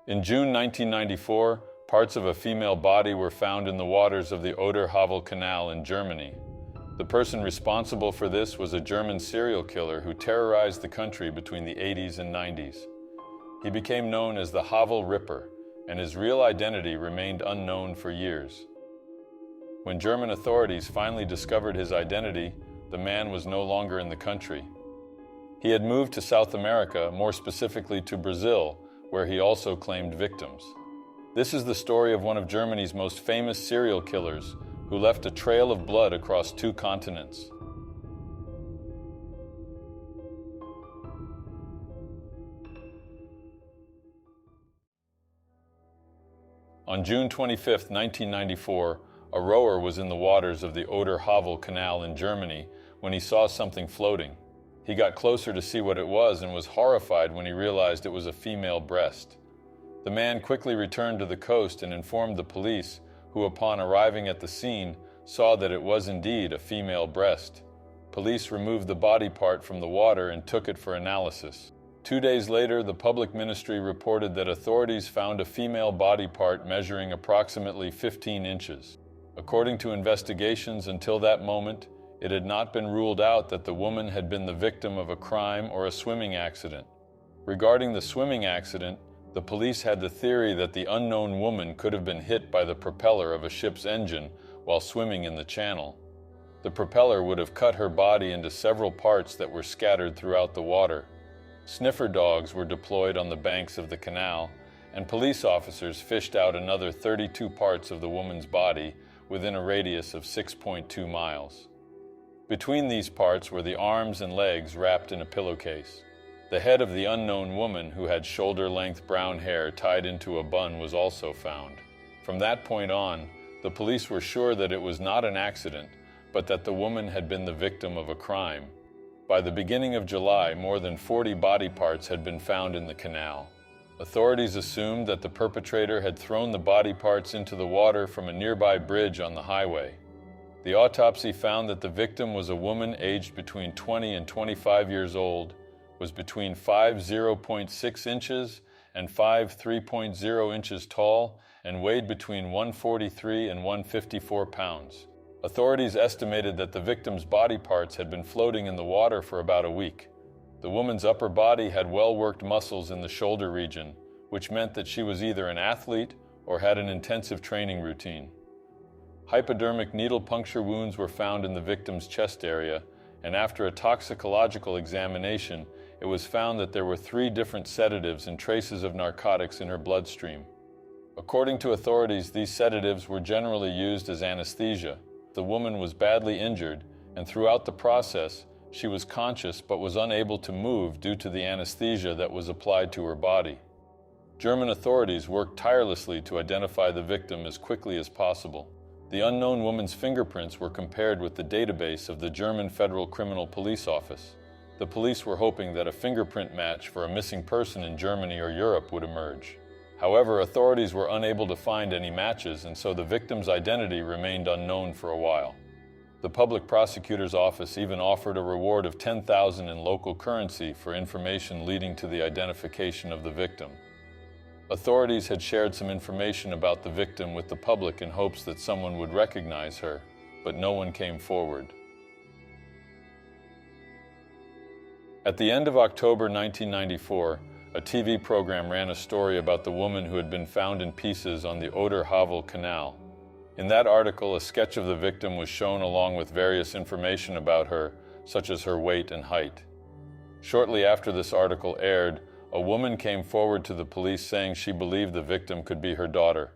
In June 1994, parts of a female body were found in the waters of the Oder-Havel Canal in Germany. The person responsible for this was a German serial killer who terrorized the country between the 80s and 90s. He became known as the Havel Ripper, and his real identity remained unknown for years. When German authorities finally discovered his identity, the man was no longer in the country. He had moved to South America, more specifically to Brazil, where he also claimed victims. This is the story of one of Germany's most famous serial killers, who left a trail of blood across 2 continents. On June 25, 1994, a rower was in the waters of the Oder-Havel Canal in Germany when he saw something floating. He got closer to see what it was and was horrified when he realized it was a female breast. The man quickly returned to the coast and informed the police, who, upon arriving at the scene, saw that it was indeed a female breast. Police removed the body part from the water and took it for analysis. 2 days later, the public ministry reported that authorities found a female body part measuring approximately 15 inches. According to investigations, until that moment, it had not been ruled out that the woman had been the victim of a crime or a swimming accident. Regarding the swimming accident, the police had the theory that the unknown woman could have been hit by the propeller of a ship's engine while swimming in the channel. The propeller would have cut her body into several parts that were scattered throughout the water. Sniffer dogs were deployed on the banks of the canal, and police officers fished out another 32 parts of the woman's body within a radius of 6.2 miles. Between these parts were the arms and legs wrapped in a pillowcase. The head of the unknown woman, who had shoulder-length brown hair tied into a bun, was also found. From that point on, the police were sure that it was not an accident, but that the woman had been the victim of a crime. By the beginning of July, more than 40 body parts had been found in the canal. Authorities assumed that the perpetrator had thrown the body parts into the water from a nearby bridge on the highway. The autopsy found that the victim was a woman aged between 20 and 25 years old, was between 5.0.6 inches and 5.3.0 inches tall, and weighed between 143 and 154 pounds. Authorities estimated that the victim's body parts had been floating in the water for about a week. The woman's upper body had well-worked muscles in the shoulder region, which meant that she was either an athlete or had an intensive training routine. Hypodermic needle puncture wounds were found in the victim's chest area, and after a toxicological examination, it was found that there were 3 different sedatives and traces of narcotics in her bloodstream. According to authorities, these sedatives were generally used as anesthesia. The woman was badly injured, and throughout the process, she was conscious but was unable to move due to the anesthesia that was applied to her body. German authorities worked tirelessly to identify the victim as quickly as possible. The unknown woman's fingerprints were compared with the database of the German Federal Criminal Police Office. The police were hoping that a fingerprint match for a missing person in Germany or Europe would emerge. However, authorities were unable to find any matches, and so the victim's identity remained unknown for a while. The public prosecutor's office even offered a reward of 10,000 in local currency for information leading to the identification of the victim. Authorities had shared some information about the victim with the public in hopes that someone would recognize her, but no one came forward. At the end of October 1994, a TV program ran a story about the woman who had been found in pieces on the Oder-Havel Canal. In that article, a sketch of the victim was shown along with various information about her, such as her weight and height. Shortly after this article aired, a woman came forward to the police saying she believed the victim could be her daughter.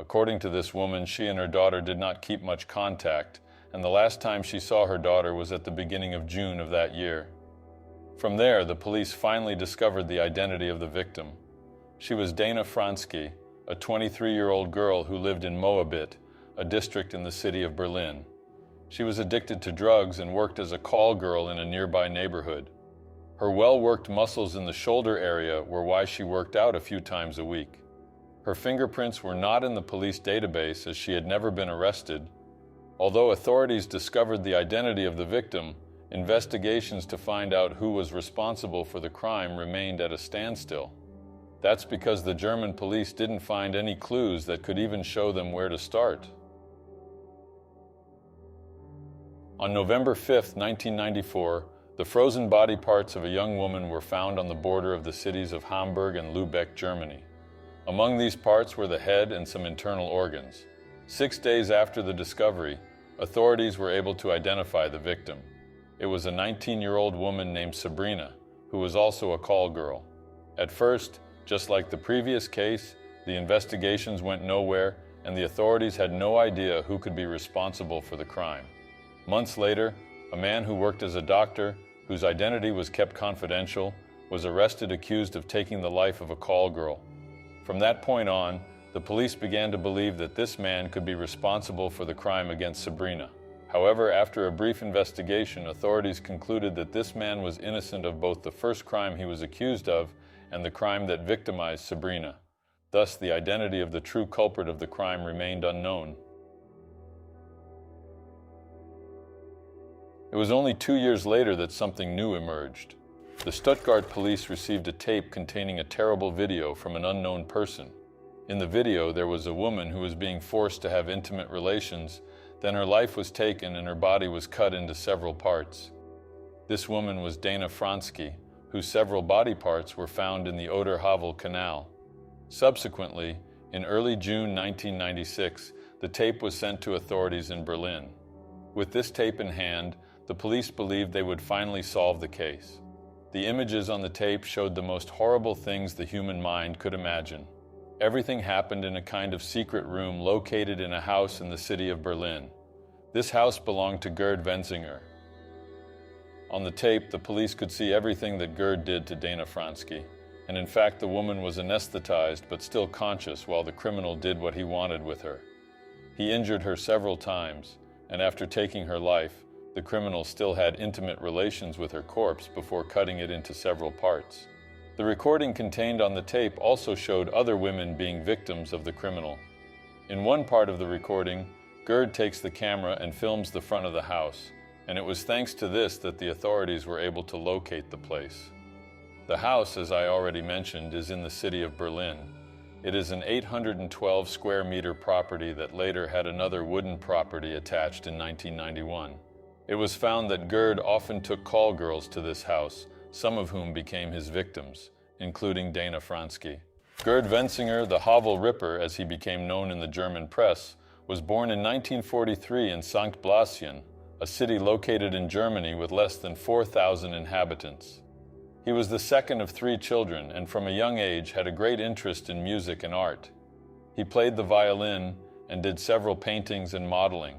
According to this woman, she and her daughter did not keep much contact, and the last time she saw her daughter was at the beginning of June of that year. From there, the police finally discovered the identity of the victim. She was Dana Fransky, a 23-year-old girl who lived in Moabit, a district in the city of Berlin. She was addicted to drugs and worked as a call girl in a nearby neighborhood. Her well-worked muscles in the shoulder area were why she worked out a few times a week. Her fingerprints were not in the police database as she had never been arrested. Although authorities discovered the identity of the victim, investigations to find out who was responsible for the crime remained at a standstill. That's because the German police didn't find any clues that could even show them where to start. On November 5, 1994, the frozen body parts of a young woman were found on the border of the cities of Hamburg and Lübeck, Germany. Among these parts were the head and some internal organs. 6 days after the discovery, authorities were able to identify the victim. It was a 19-year-old woman named Sabrina, who was also a call girl. At first, just like the previous case, the investigations went nowhere and the authorities had no idea who could be responsible for the crime. Months later, a man who worked as a doctor, whose identity was kept confidential, was arrested accused of taking the life of a call girl. From that point on, the police began to believe that this man could be responsible for the crime against Sabrina. However, after a brief investigation, authorities concluded that this man was innocent of both the first crime he was accused of and the crime that victimized Sabrina. Thus, the identity of the true culprit of the crime remained unknown. It was only 2 years later that something new emerged. The Stuttgart police received a tape containing a terrible video from an unknown person. In the video, there was a woman who was being forced to have intimate relations, then her life was taken and her body was cut into several parts. This woman was Dana Fransky, whose several body parts were found in the Oder-Havel Canal. Subsequently, in early June 1996, the tape was sent to authorities in Berlin. With this tape in hand, the police believed they would finally solve the case. The images on the tape showed the most horrible things the human mind could imagine. Everything happened in a kind of secret room located in a house in the city of Berlin. This house belonged to Gerd Wenzinger. On the tape, the police could see everything that Gerd did to Dana Fransky, and in fact the woman was anesthetized but still conscious while the criminal did what he wanted with her. He injured her several times, and after taking her life, the criminal still had intimate relations with her corpse before cutting it into several parts. The recording contained on the tape also showed other women being victims of the criminal. In one part of the recording, Gerd takes the camera and films the front of the house, and it was thanks to this that the authorities were able to locate the place. The house, as I already mentioned, is in the city of Berlin. It is an 812 square meter property that later had another wooden property attached in 1991. It was found that Gerd often took call girls to this house, some of whom became his victims, including Dana Fransky. Gerd Wenzinger, the Havel Ripper, as he became known in the German press, was born in 1943 in St. Blasien, a city located in Germany with less than 4,000 inhabitants. He was the second of 3 children and from a young age had a great interest in music and art. He played the violin and did several paintings and modeling.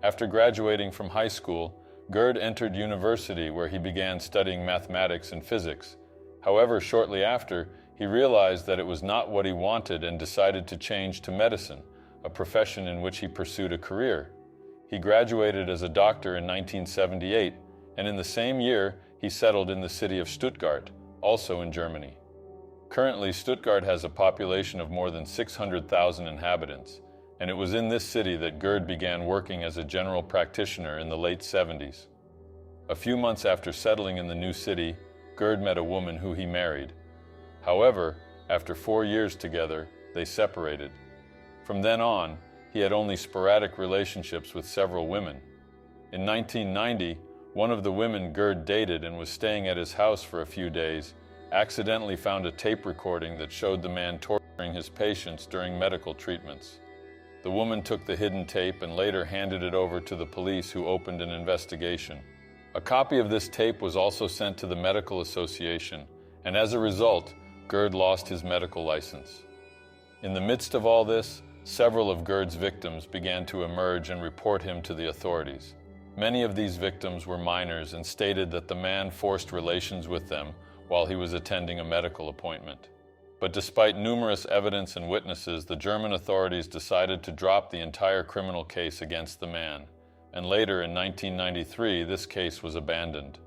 After graduating from high school, Gerd entered university where he began studying mathematics and physics. However, shortly after, he realized that it was not what he wanted and decided to change to medicine, a profession in which he pursued a career. He graduated as a doctor in 1978, and in the same year, he settled in the city of Stuttgart, also in Germany. Currently, Stuttgart has a population of more than 600,000 inhabitants, and it was in this city that Gerd began working as a general practitioner in the late 70s. A few months after settling in the new city, Gerd met a woman who he married. However, after 4 years together, they separated. From then on, he had only sporadic relationships with several women. In 1990, one of the women Gerd dated and was staying at his house for a few days accidentally found a tape recording that showed the man torturing his patients during medical treatments. The woman took the hidden tape and later handed it over to the police, who opened an investigation. A copy of this tape was also sent to the Medical Association, and as a result, Gerd lost his medical license. In the midst of all this, several of Gerd's victims began to emerge and report him to the authorities. Many of these victims were minors and stated that the man forced relations with them while he was attending a medical appointment. But despite numerous evidence and witnesses, the German authorities decided to drop the entire criminal case against the man, and later in 1993 this case was abandoned.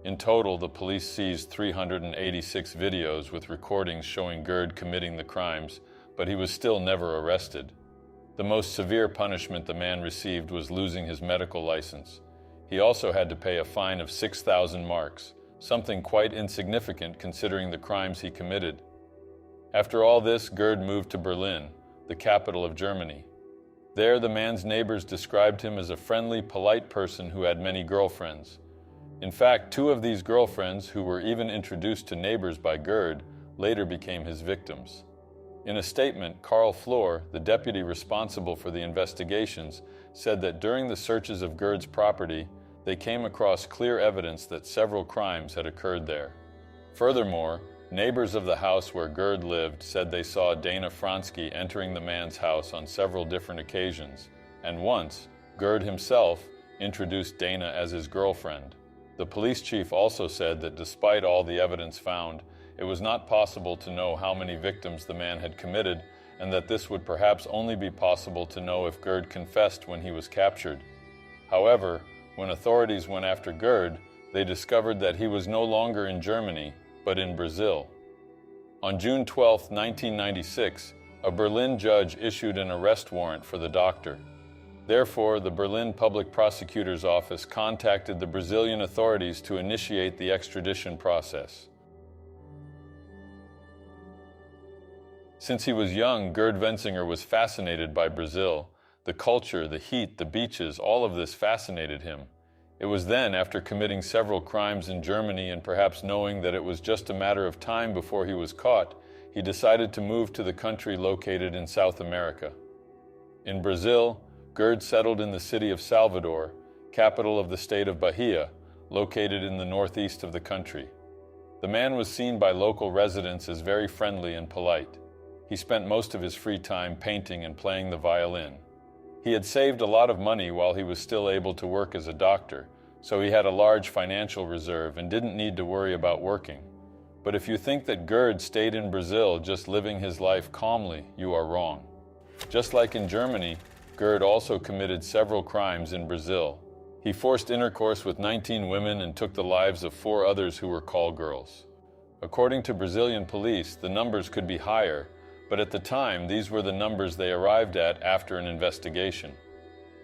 In total, the police seized 386 videos with recordings showing Gerd committing the crimes, but he was still never arrested. The most severe punishment the man received was losing his medical license. He also had to pay a fine of 6,000 marks, something quite insignificant considering the crimes he committed. After all this, Gerd moved to Berlin, the capital of Germany. There, the man's neighbors described him as a friendly, polite person who had many girlfriends. In fact, two of these girlfriends, who were even introduced to neighbors by Gerd, later became his victims. In a statement, Karl Flor, the deputy responsible for the investigations, said that during the searches of Gerd's property, they came across clear evidence that several crimes had occurred there. Furthermore, neighbors of the house where Gerd lived said they saw Dana Fransky entering the man's house on several different occasions, and once, Gerd himself introduced Dana as his girlfriend. The police chief also said that despite all the evidence found, it was not possible to know how many victims the man had committed, and that this would perhaps only be possible to know if Gerd confessed when he was captured. However, when authorities went after Gerd, they discovered that he was no longer in Germany, but in Brazil. On June 12, 1996, a Berlin judge issued an arrest warrant for the doctor. Therefore, the Berlin Public Prosecutor's Office contacted the Brazilian authorities to initiate the extradition process. Since he was young, Gerd Wenzinger was fascinated by Brazil. The culture, the heat, the beaches, all of this fascinated him. It was then, after committing several crimes in Germany and perhaps knowing that it was just a matter of time before he was caught, he decided to move to the country located in South America. In Brazil, Gerd settled in the city of Salvador, capital of the state of Bahia, located in the northeast of the country. The man was seen by local residents as very friendly and polite. He spent most of his free time painting and playing the violin. He had saved a lot of money while he was still able to work as a doctor, so he had a large financial reserve and didn't need to worry about working. But if you think that Gerd stayed in Brazil just living his life calmly, you are wrong. Just like in Germany, Gerd also committed several crimes in Brazil. He forced intercourse with 19 women and took the lives of 4 others who were call girls. According to Brazilian police, the numbers could be higher, but at the time, these were the numbers they arrived at after an investigation.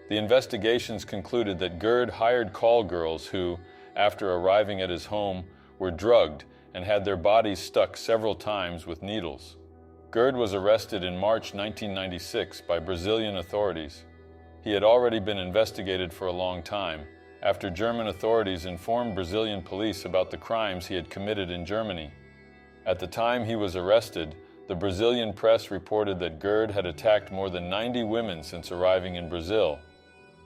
The investigations concluded that Gerd hired call girls who, after arriving at his home, were drugged and had their bodies stuck several times with needles. Gerd was arrested in March 1996 by Brazilian authorities. He had already been investigated for a long time, after German authorities informed Brazilian police about the crimes he had committed in Germany. At the time he was arrested, the Brazilian press reported that Gerd had attacked more than 90 women since arriving in Brazil.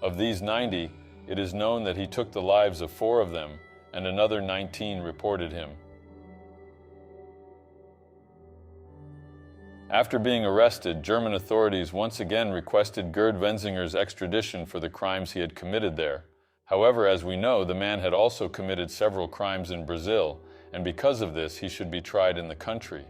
Of these 90, it is known that he took the lives of 4 of them, and another 19 reported him. After being arrested, German authorities once again requested Gerd Wenzinger's extradition for the crimes he had committed there. However, as we know, the man had also committed several crimes in Brazil, and because of this, he should be tried in the country.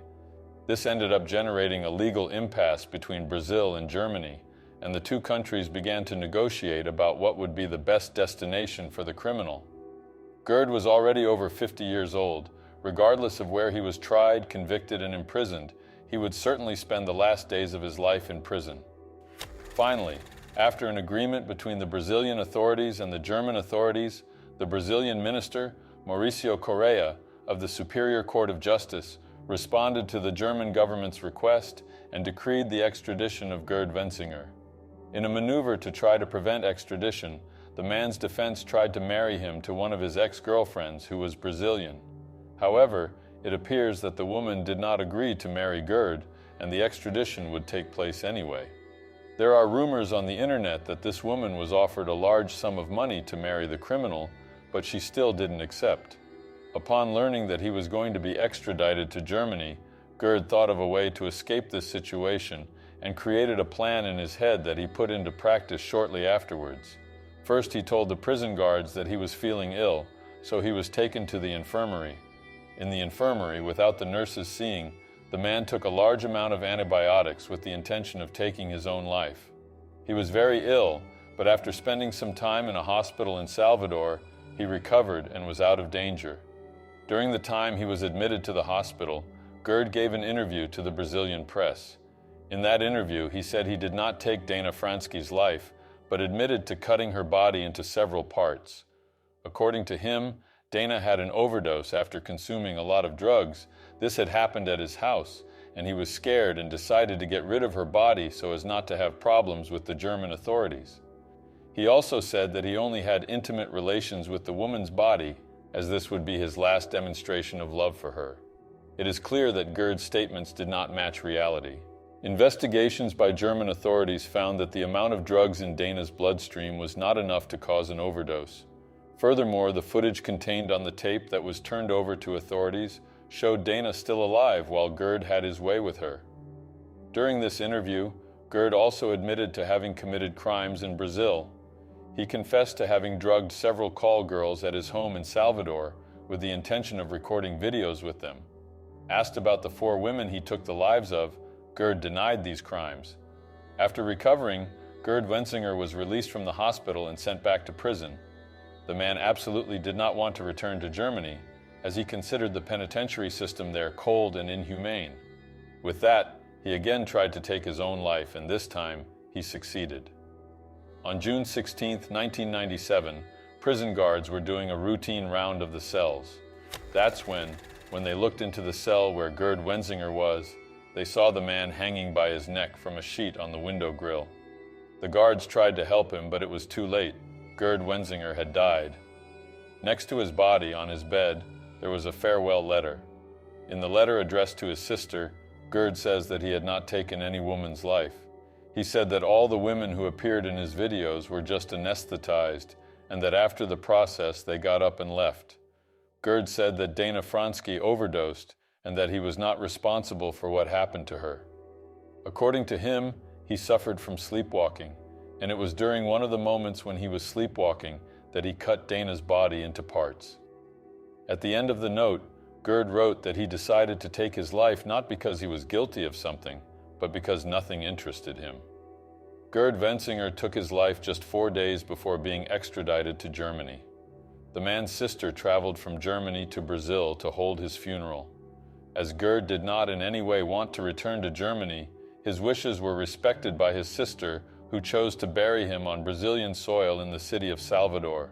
This ended up generating a legal impasse between Brazil and Germany, and the two countries began to negotiate about what would be the best destination for the criminal. Gerd was already over 50 years old. Regardless of where he was tried, convicted, and imprisoned, he would certainly spend the last days of his life in prison. Finally, after an agreement between the Brazilian authorities and the German authorities, the Brazilian minister, Mauricio Correa, of the Superior Court of Justice, responded to the German government's request and decreed the extradition of Gerd Wenzinger. In a maneuver to try to prevent extradition, the man's defense tried to marry him to one of his ex-girlfriends who was Brazilian. However, it appears that the woman did not agree to marry Gerd, and the extradition would take place anyway. There are rumors on the internet that this woman was offered a large sum of money to marry the criminal, but she still didn't accept. Upon learning that he was going to be extradited to Germany, Gerd thought of a way to escape this situation and created a plan in his head that he put into practice shortly afterwards. First, he told the prison guards that he was feeling ill, so he was taken to the infirmary. In the infirmary, without the nurses seeing, the man took a large amount of antibiotics with the intention of taking his own life. He was very ill, but after spending some time in a hospital in Salvador, he recovered and was out of danger. During the time he was admitted to the hospital, Gerd gave an interview to the Brazilian press. In that interview, he said he did not take Dana Fransky's life, but admitted to cutting her body into several parts. According to him, Dana had an overdose after consuming a lot of drugs. This had happened at his house, and he was scared and decided to get rid of her body so as not to have problems with the German authorities. He also said that he only had intimate relations with the woman's body, as this would be his last demonstration of love for her. It is clear that Gerd's statements did not match reality. Investigations by German authorities found that the amount of drugs in Dana's bloodstream was not enough to cause an overdose. Furthermore, the footage contained on the tape that was turned over to authorities showed Dana still alive while Gerd had his way with her. During this interview, Gerd also admitted to having committed crimes in Brazil. He confessed to having drugged several call girls at his home in Salvador with the intention of recording videos with them. Asked about the 4 women he took the lives of, Gerd denied these crimes. After recovering, Gerd Wenzinger was released from the hospital and sent back to prison. The man absolutely did not want to return to Germany, as he considered the penitentiary system there cold and inhumane. With that, he again tried to take his own life, and this time, he succeeded. On June 16, 1997, prison guards were doing a routine round of the cells. That's when they looked into the cell where Gerd Wenzinger was, they saw the man hanging by his neck from a sheet on the window grill. The guards tried to help him, but it was too late. Gerd Wenzinger had died. Next to his body, on his bed, there was a farewell letter. In the letter addressed to his sister, Gerd says that he had not taken any woman's life. He said that all the women who appeared in his videos were just anesthetized, and that after the process they got up and left. Gerd said that Dana Fransky overdosed, and that he was not responsible for what happened to her. According to him, he suffered from sleepwalking, and it was during one of the moments when he was sleepwalking that he cut Dana's body into parts. At the end of the note, Gerd wrote that he decided to take his life not because he was guilty of something, but because nothing interested him. Gerd Wenzinger took his life just 4 days before being extradited to Germany. The man's sister traveled from Germany to Brazil to hold his funeral. As Gerd did not in any way want to return to Germany, his wishes were respected by his sister, who chose to bury him on Brazilian soil in the city of Salvador.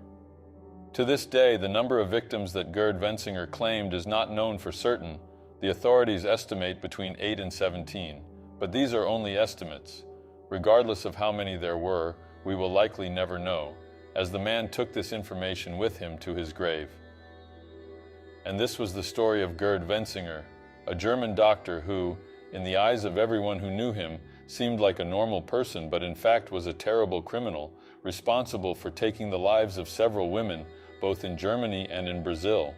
To this day, the number of victims that Gerd Wenzinger claimed is not known for certain. The authorities estimate between 8 and 17, but these are only estimates. Regardless of how many there were, we will likely never know, as the man took this information with him to his grave. And this was the story of Gerd Wenzinger, a German doctor who, in the eyes of everyone who knew him, seemed like a normal person, but in fact was a terrible criminal, responsible for taking the lives of several women, both in Germany and in Brazil.